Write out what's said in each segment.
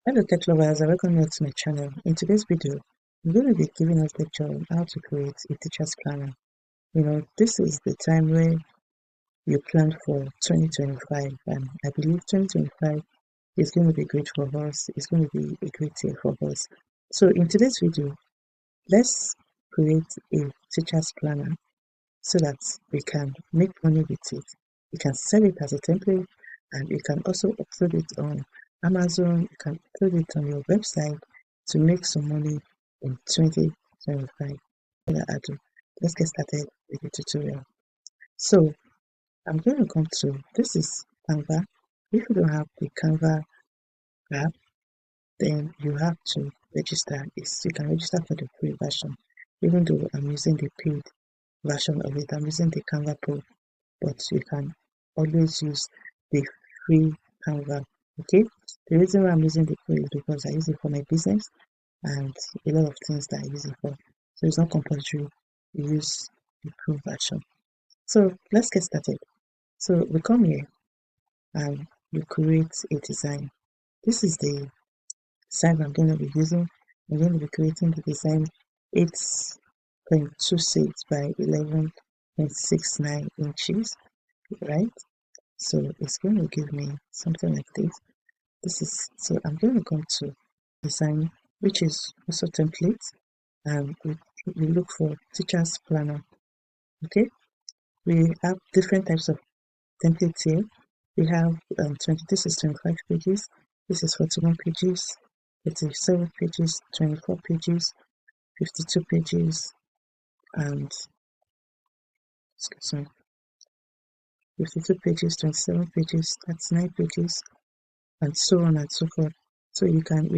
Hello tech lovers, and welcome back to my channel. In today's video, I'm going to be giving us lecture on how to create a teacher's planner. This is the time where you plan for 2025, and I believe 2025 is going to be great for us. It's going to be a great year for us. So in today's video, let's create a teacher's planner so that we can make money with it. You can sell it as a template, and you can also upload it on Amazon. You can upload it on your website to make some money in 2025. Without ado, let's get started with the tutorial. So I'm going to come to, this is Canva. If you don't have the Canva app, then you have to register. You can register for the free version, even though I'm using the paid version of it. I'm using the Canva Pro, but you can always use the free Canva. Okay, the reason why I'm using the free is because I use it for my business and a lot of things that I use it for. So it's not compulsory to use the pro version. So let's get started. So we come here and you create a design. This is the design I'm going to be using. I'm going to be creating the design 8.26 by 11.69 inches, right? So it's going to give me something like this. So I'm going to come to design, which is also template, and we look for teacher's planner. Okay, we have different types of templates here. We have this is 25 pages, this is 41 pages, 37 pages, 24 pages, 52 pages, and excuse me, 52 pages, 27 pages, 39 pages, and so on and so forth. So you can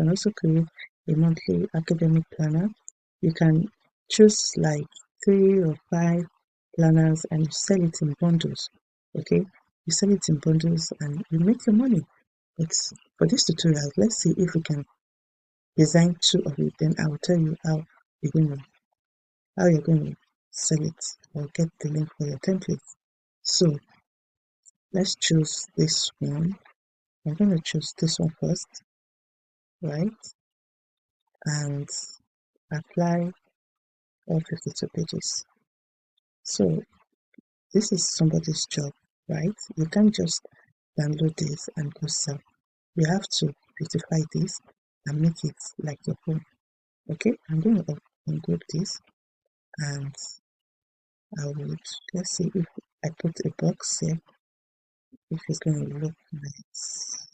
also create a monthly academic planner. You can choose like 3 or 5 planners and you sell it in bundles. Okay, you sell it in bundles and you make your money. But for this tutorial, let's see if we can design 2 of it. Then I will tell you how you're going to sell it or get the link for your template. So let's choose this one. I'm going to choose this one first, right? And apply all 52 pages. So this is somebody's job, right? You can't just download this and go sell. You have to beautify this and make it like your own. Okay, I'm going to ungroup this and let's see if I put a box here, if it's going to look nice.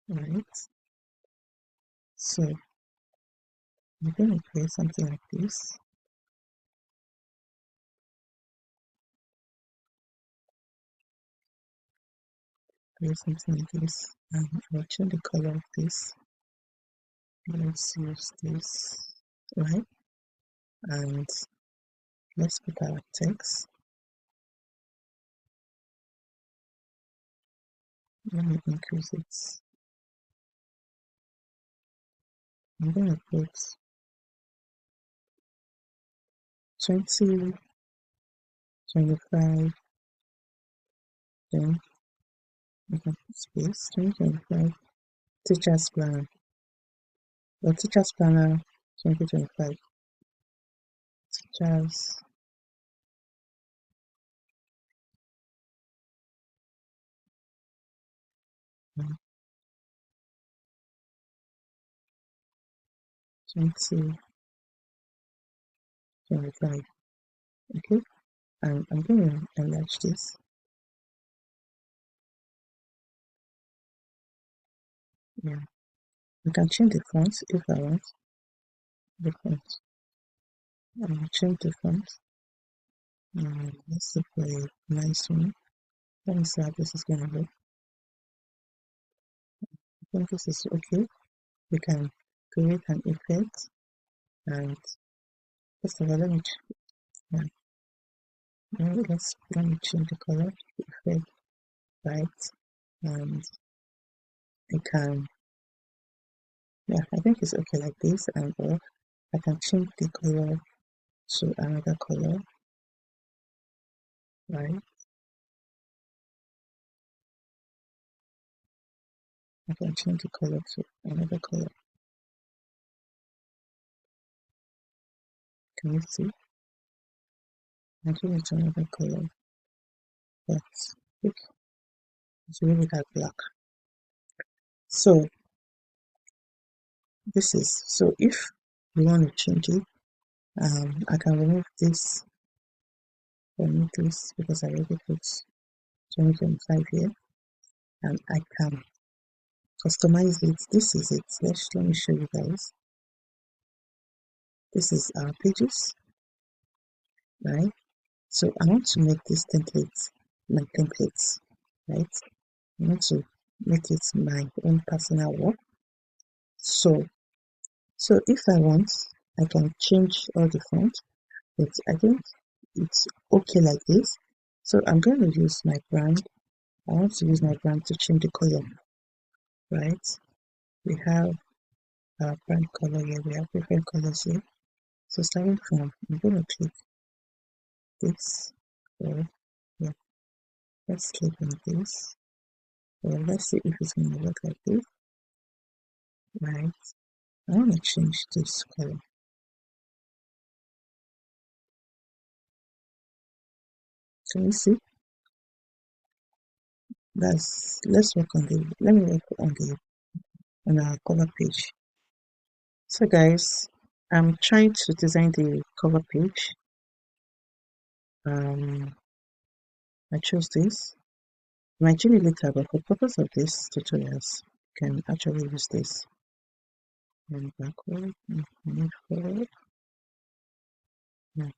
Right, so I'm going to create something like this. Create something like this, and I'll change the color of this. Let's use this, right? And let's put our text. Let me increase it. I'm going to put 20, 25, then we can put space, 2025, teacher's planner, or teacher's planner 2025, teachers, 2025. Okay, and I'm going to enlarge this. Yeah, you can change the font if I want. The font, I will change the font. Let's look for a nice one. Let me see how this is going to look. I think this is okay. We can create an effect, and first of all, yeah, let me change the color effect, right? And I can, yeah, I think it's okay like this, and or I can change the color to another color, right? I can change the color to another color. Can you see? I change it to another color, but it's really that black. So this is, so if you want to change it, I can remove this because I already put 2025 here, and I can customize it. This is it. Let me show you guys. This is our pages, right? So I want to make this template my templates, right? I want to make it my own personal work. So if I want, I can change all the font, but I think it's okay like this. So I'm going to use my brand. I want to use my brand to change the color, right? We have our brand color here. We have different colors here. So starting from, I'm going to click this, or yeah, let's click on this. Or let's see if it's going to look like this, right? I want to change this color. Can you see? Let's work on the, let me work on our cover page. So guys, I'm trying to design the cover page. I chose this. I might change it later, but for the purpose of this tutorials, you can actually use this. And backward, move forward. Yeah.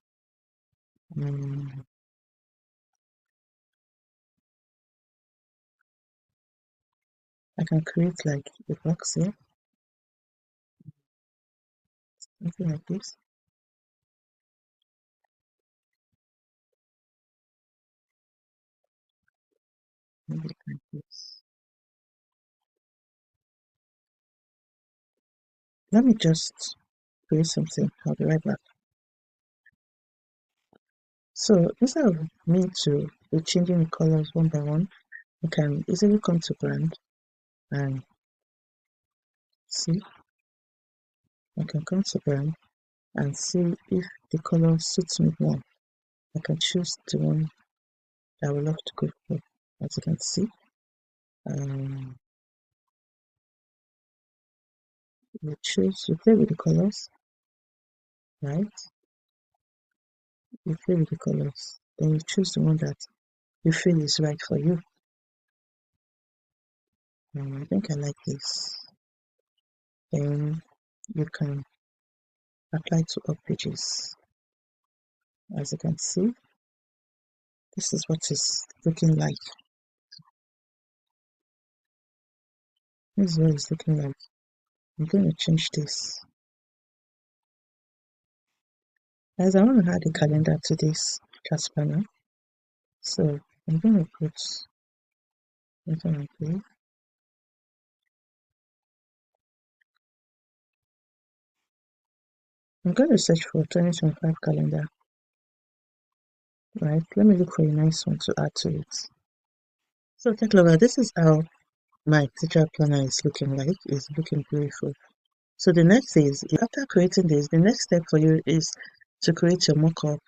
I can create like a box here, something like this. Maybe like this. Let me just create something. I'll be right back. So instead of me to be changing the colors one by one, you can easily come to brand and see. I can come to brand and see if the color suits me more. I can choose the one that I would love to go for. As you can see, you play with the colors, right? You play with the colors, then you choose the one that you feel is right for you. I think I like this. Then you can apply to all pages. As you can see, this is what it's looking like. This is what it's looking like. I'm going to change this. As I want to add a calendar to this task panel, so I'm going to put something like this. I'm going to search for 2025 calendar, right? Let me look for a nice one to add to it. So Tech Lover, this is how my teacher planner is looking like. It's looking beautiful. So the next is, after creating this, the next step for you is to create your mockup,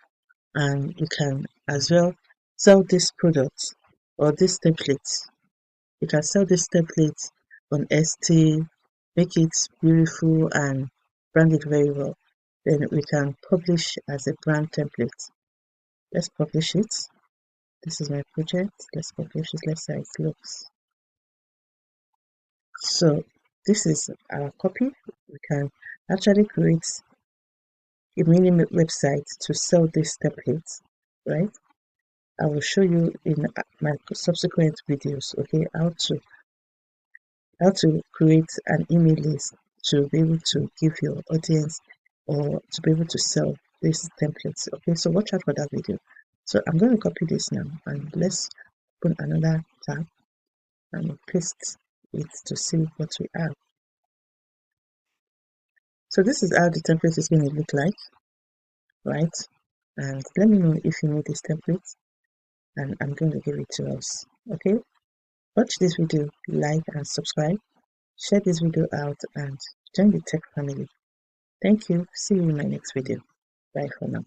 and you can as well sell this product or this template. You can sell this template on ST, make it beautiful and brand it very well. Then we can publish as a brand template. Let's publish it. This is my project. Let's publish it. Let's see how it looks. So this is our copy. We can actually create a mini website to sell this template, right? I will show you in my subsequent videos, okay, how to create an email list to be able to give your audience or to be able to sell these templates. Okay, so watch out for that video. So I'm going to copy this now, and let's open another tab and paste it to see what we have. So this is how the template is going to look like, right? And let me know if you need this template, and I'm going to give it to us. Okay, watch this video, like and subscribe. Share this video out and join the tech family. Thank you. See you in my next video. Bye for now.